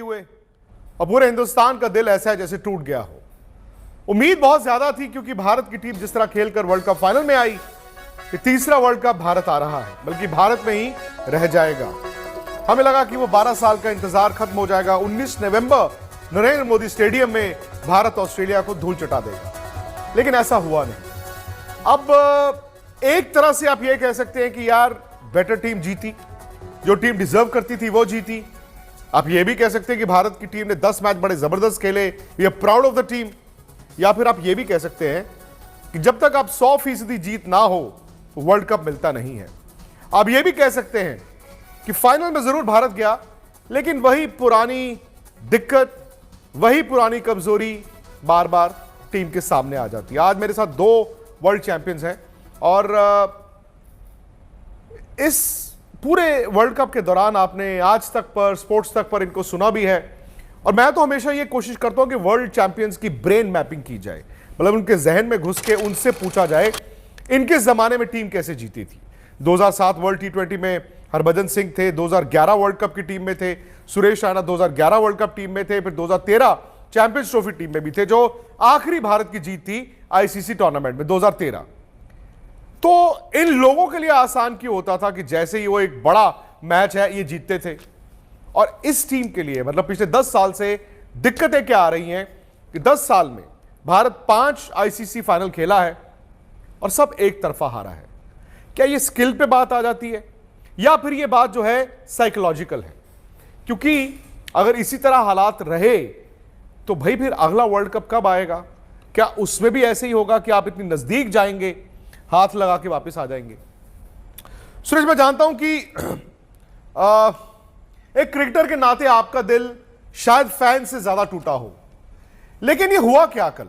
हुए और पूरे हिंदुस्तान का दिल ऐसा है जैसे टूट गया हो। उम्मीद बहुत ज्यादा थी क्योंकि भारत की टीम जिस तरह खेलकर वर्ल्ड कप फाइनल में आई कि तीसरा वर्ल्ड कप भारत आ रहा है, बल्कि भारत में ही रह जाएगा। हमें लगा कि वो 12 साल का इंतजार खत्म हो जाएगा। 19 नवंबर नरेंद्र मोदी स्टेडियम में भारत ऑस्ट्रेलिया को धूल चटा देगा, लेकिन ऐसा हुआ नहीं। अब एक तरह से आप ये कह सकते हैं कि यार बेटर टीम जीती, जो टीम डिजर्व करती थी वो जीती। आप ये भी कह सकते हैं कि भारत की टीम ने 10 मैच बड़े जबरदस्त खेले, we are proud of the team. या फिर आप ये भी कह सकते हैं कि जब तक आप 100% जीत ना हो तो वर्ल्ड कप मिलता नहीं है। आप ये भी कह सकते हैं कि फाइनल में जरूर भारत गया, लेकिन वही पुरानी दिक्कत, वही पुरानी कमजोरी बार बार टीम के सामने आ जाती है। आज मेरे साथ 2 वर्ल्ड चैंपियंस हैं और इस पूरे वर्ल्ड कप के दौरान आपने आज तक पर, स्पोर्ट्स तक पर इनको सुना भी है। और मैं तो हमेशा ये कोशिश करता हूं कि वर्ल्ड चैंपियंस की ब्रेन मैपिंग की जाए, मतलब उनके जहन में घुस के उनसे पूछा जाए इनके जमाने में टीम कैसे जीती थी। 2007 वर्ल्ड T20 में हरभजन सिंह थे, 2011 वर्ल्ड कप की टीम में थे, Suresh Raina 2011 world cup team में थे, फिर 2013 चैंपियंस ट्रॉफी टीम में भी थे, जो आखिरी भारत की जीत थी आईसीसी टूर्नामेंट में 2013। तो इन लोगों के लिए आसान क्यों होता था कि जैसे ही वो एक बड़ा मैच है ये जीतते थे, और इस टीम के लिए मतलब पिछले 10 साल से दिक्कतें क्या आ रही हैं कि 10 साल में भारत 5 आईसीसी फाइनल खेला है और सब एक तरफा हारा है। क्या ये स्किल पे बात आ जाती है या फिर ये बात जो है साइकोलॉजिकल है? क्योंकि अगर इसी तरह हालात रहे तो भाई फिर अगला वर्ल्ड कप कब आएगा? क्या उसमें भी ऐसे ही होगा कि आप इतनी नजदीक जाएंगे, हाथ लगा के वापस आ जाएंगे? सुरेश, मैं जानता हूं कि एक क्रिकेटर के नाते आपका दिल शायद फैन से ज्यादा टूटा हो, लेकिन ये हुआ क्या कल?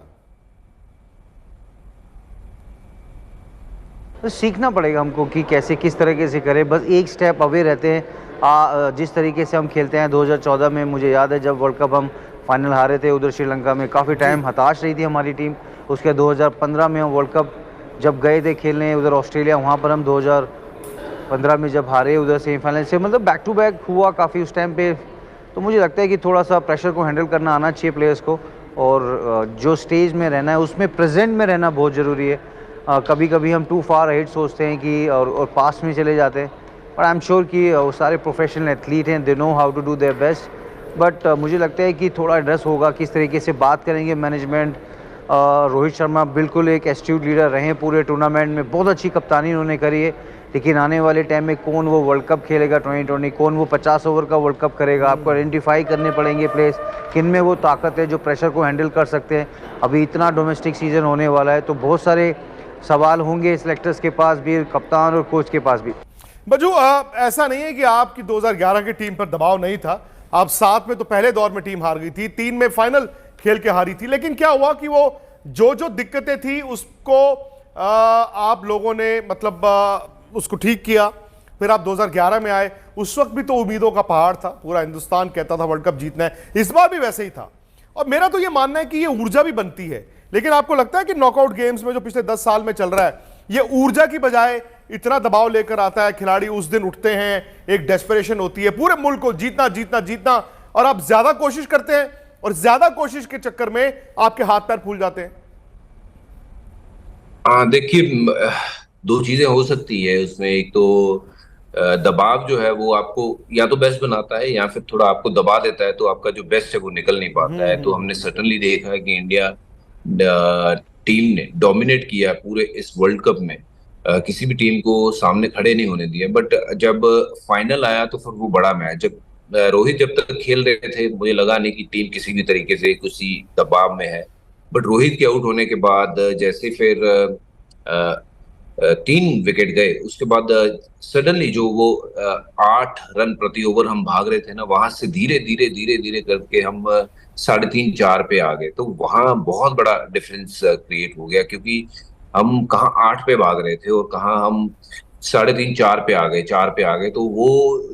तो सीखना पड़ेगा हमको कि कैसे किस तरीके से करें। बस एक स्टेप अवे रहते हैं। जिस तरीके से हम खेलते हैं 2014 में, मुझे याद है जब वर्ल्ड कप हम फाइनल हारे थे उधर श्रीलंका में, काफ़ी टाइम हताश रही थी हमारी टीम। उसके 2015 में हम वर्ल्ड कप जब गए थे खेलने उधर ऑस्ट्रेलिया, वहाँ पर हम 2015 में जब हारे उधर सेमीफाइनल से, मतलब बैक टू बैक हुआ काफ़ी उस टाइम पे। तो मुझे लगता है कि थोड़ा सा प्रेशर को हैंडल करना आना चाहिए प्लेयर्स को, और जो स्टेज में रहना है उसमें प्रेजेंट में रहना बहुत ज़रूरी है। कभी कभी हम टू फार अहेड सोचते हैं कि और पास्ट में चले जाते हैं, पर आई एम श्योर कि वो सारे प्रोफेशनल एथलीट हैं, they know how to do their best. But मुझे लगता है कि थोड़ा एड्रेस होगा, किस तरीके से बात करेंगे मैनेजमेंट। रोहित शर्मा बिल्कुल एक एस्ट्यूट लीडर रहे हैं पूरे टूर्नामेंट में, बहुत अच्छी कप्तानी उन्होंने करी है। लेकिन आने वाले टाइम में कौन वो वर्ल्ड कप खेलेगा 2020, कौन वो 50 ओवर का वर्ल्ड कप करेगा, आपको आइडेंटिफाई करने पड़ेंगे प्लेयर्स किन में वो ताकत है जो प्रेशर को हैंडल कर सकते हैं। अभी इतना डोमेस्टिक सीजन होने वाला है तो बहुत सारे सवाल होंगे सिलेक्टर्स के पास भी, कप्तान और कोच के पास भी। बजू, ऐसा नहीं है कि आपकी 2011 की टीम पर दबाव नहीं था। आप 7 में तो पहले दौर में टीम हार गई थी, 3 में फाइनल खेल के हारी थी, लेकिन क्या हुआ कि वो जो दिक्कतें थी उसको आप लोगों ने मतलब उसको ठीक किया। फिर आप 2011 में आए, उस वक्त भी तो उम्मीदों का पहाड़ था, पूरा हिंदुस्तान कहता था वर्ल्ड कप जीतना है। इस बार भी वैसे ही था, और मेरा तो ये मानना है कि ये ऊर्जा भी बनती है। लेकिन आपको लगता है कि नॉकआउट गेम्स में जो पिछले 10 साल में चल रहा है, ये ऊर्जा की बजाय इतना दबाव लेकर आता है, खिलाड़ी उस दिन उठते हैं, एक डेस्परेशन होती है पूरे मुल्क को जीतना जीतना जीतना, और आप ज्यादा कोशिश करते हैं और ज्यादा कोशिश के चक्कर में आपके हाथ पैर फूल जाते हैं? देखिए, 2 चीजें हो सकती है उसमें। एक तो दबाव जो है वो आपको या तो बेस्ट बनाता है या फिर थोड़ा आपको दबा देता है, तो आपका जो बेस्ट है वो निकल नहीं पाता है। तो हमने सर्टनली देखा है कि इंडिया टीम ने डोमिनेट किया पूरे इस वर्ल्ड कप में, किसी भी टीम को सामने खड़े नहीं होने दिए। बट जब फाइनल आया तो फिर वो बड़ा मैच, जब रोहित जब तक खेल रहे थे मुझे लगा नहीं कि टीम किसी भी तरीके से किसी दबाव में है। बट रोहित के आउट होने के बाद जैसे फिर 3 विकेट गए, उसके बाद सडनली जो वो 8 रन प्रति ओवर हम भाग रहे थे ना, वहां से धीरे धीरे धीरे धीरे करके हम 3.5-4 पे आ गए। तो वहां बहुत बड़ा डिफरेंस क्रिएट हो गया, क्योंकि हम कहाँ 8 पे भाग रहे थे और कहाँ हम 3.5-4 पे आ गए, 4 पे आ गए। तो वो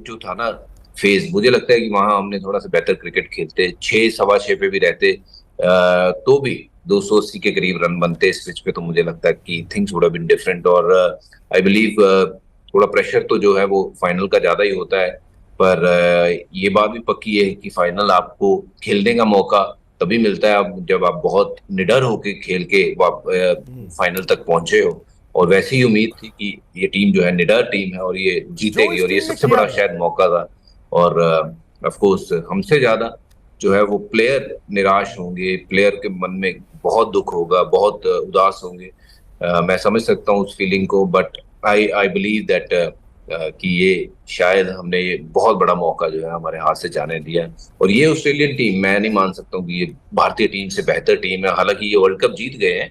जो था ना फेज, मुझे लगता है कि वहां हमने थोड़ा सा बेहतर क्रिकेट खेलते, 6 सवा 6 पे भी रहते तो भी 280 के करीब रन बनते इस पिच पे, तो मुझे लगता है कि things would have been different. और आई बिलीव थोड़ा प्रेशर तो जो है वो फाइनल का ज्यादा ही होता है। पर ये बात भी पक्की है कि फाइनल आपको खेलने का मौका तभी मिलता है आप जब आप बहुत निडर होके खेल के आप फाइनल तक पहुंचे हो। और वैसी ही उम्मीद थी कि ये टीम जो है निडर टीम है और ये जो जीतेगी, इस और ये टीम ने सबसे किया बड़ा है। शायद मौका था। और ऑफ कोर्स हमसे ज्यादा जो है वो प्लेयर निराश होंगे, प्लेयर के मन में बहुत दुख होगा, बहुत उदास होंगे। मैं समझ सकता हूँ उस फीलिंग को, but I I believe that कि ये शायद हमने ये बहुत बड़ा मौका जो है हमारे हाथ से जाने दिया है। और ये ऑस्ट्रेलियन टीम, मैं नहीं मान सकता हूँ कि ये भारतीय टीम से बेहतर टीम है। हालांकि ये वर्ल्ड कप जीत गए हैं,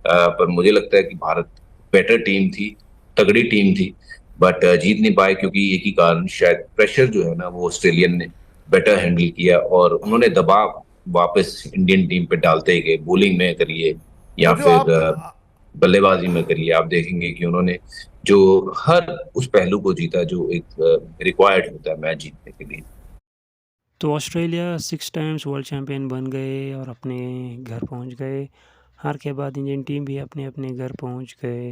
पर मुझे लगता है कि भारत बेटर टीम थी, तगड़ी टीम थी, बट जीत नहीं पाए क्योंकि एक ही कारण, शायद प्रेशर जो है ना वो ऑस्ट्रेलियन ने बेटर हैंडल किया और उन्होंने दबाव वापस इंडियन टीम पे डालते ही गए। बॉलिंग में करिए तो या जो फिर आप बल्लेबाजी में करिए, आप देखेंगे कि उन्होंने जो हर उस पहलू को जीता जो एक रिक्वायर्ड होता है मैच जीतने के लिए। तो ऑस्ट्रेलिया 6 टाइम्स वर्ल्ड चैम्पियन बन गए और अपने घर पहुंच गए। हार के बाद इंडियन टीम भी अपने अपने घर पहुंच गए,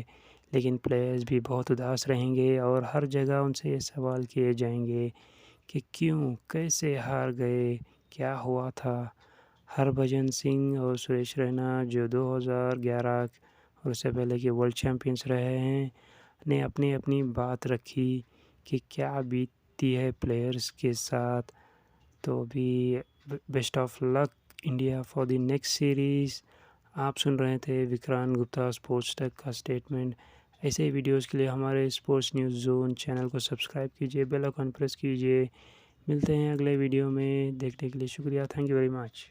लेकिन प्लेयर्स भी बहुत उदास रहेंगे और हर जगह उनसे ये सवाल किए जाएंगे कि क्यों, कैसे हार गए, क्या हुआ था। हरभजन सिंह और सुरेश रैना जो 2011 और उससे पहले के वर्ल्ड चैम्पियंस रहे हैं, ने अपनी अपनी बात रखी कि क्या बीतती है प्लेयर्स के साथ। तो अभी best of luck India for the next series. आप सुन रहे थे विक्रांत गुप्ता स्पोर्ट्स टेक का स्टेटमेंट। ऐसे ही वीडियोस के लिए हमारे स्पोर्ट्स न्यूज़ जोन चैनल को सब्सक्राइब कीजिए, बेल आइकन प्रेस कीजिए। मिलते हैं अगले वीडियो में, देखने के लिए शुक्रिया। Thank you very much.